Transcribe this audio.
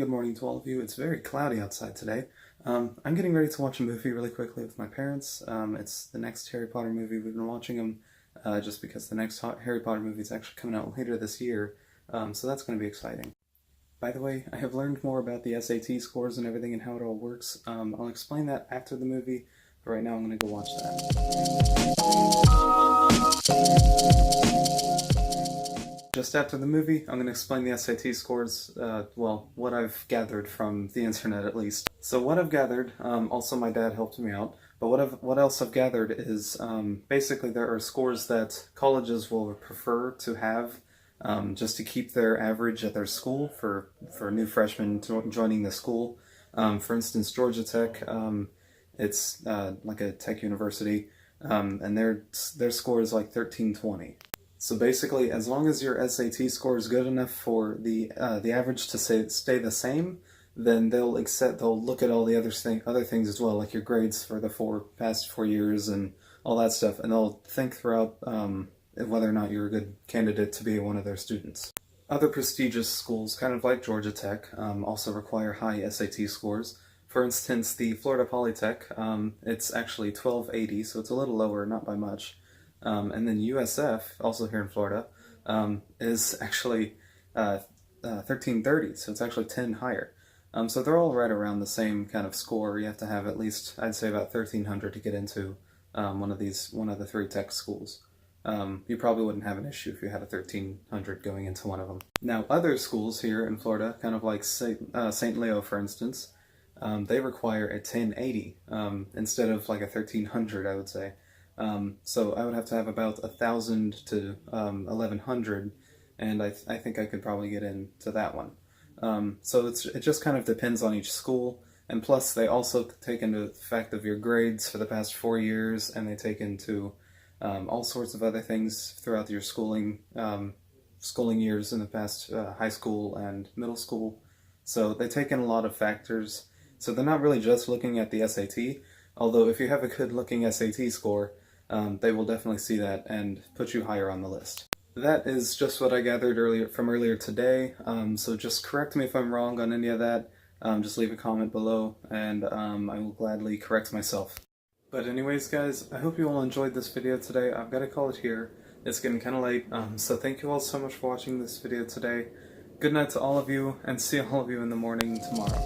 good morning to all of you. It's very cloudy outside today. I'm getting ready to watch a movie really quickly with my parents. It's the next Harry Potter movie. We've been watching them just because the next Harry Potter movie is actually coming out later this year, so that's going to be exciting. By the way, I have learned more about the SAT scores and everything and how it all works. I'll explain that after the movie, but right now I'm going to go watch that. Just after the movie, I'm going to explain the SAT scores, well, what I've gathered from the internet at least. So what I've gathered, also my dad helped me out, but what else I've gathered is basically there are scores that colleges will prefer to have just to keep their average at their school for new freshmen joining the school. For instance, Georgia Tech, it's like a tech university, and their score is like 1320. So basically, as long as your SAT score is good enough for the average to stay the same, then they'll look at all the other things as well, like your grades for the past 4 years and all that stuff, and they'll think throughout whether or not you're a good candidate to be one of their students. Other prestigious schools, kind of like Georgia Tech, also require high SAT scores. For instance, the Florida Polytech, it's actually 1280, so it's a little lower, not by much. And then USF, also here in Florida, is actually 1330, so it's actually 10 higher. So they're all right around the same kind of score. You have to have at least, I'd say, about 1300 to get into one of the three tech schools. You probably wouldn't have an issue if you had a 1300 going into one of them. Now, other schools here in Florida, kind of like St. Leo, for instance, they require a 1080 instead of like a 1300, I would say. So I would have to have about 1,000 to 1,100, and I think I could probably get into that one. So it just kind of depends on each school, and plus they also take into the fact of your grades for the past 4 years, and they take into all sorts of other things throughout your schooling years in the past, high school and middle school. So they take in a lot of factors. So they're not really just looking at the SAT, although if you have a good looking SAT score, they will definitely see that and put you higher on the list. That is just what I gathered earlier today, so just correct me if I'm wrong on any of that. Just leave a comment below, and I will gladly correct myself. But anyways, guys, I hope you all enjoyed this video today. I've got to call it here. It's getting kind of late, so thank you all so much for watching this video today. Good night to all of you, and see all of you in the morning tomorrow.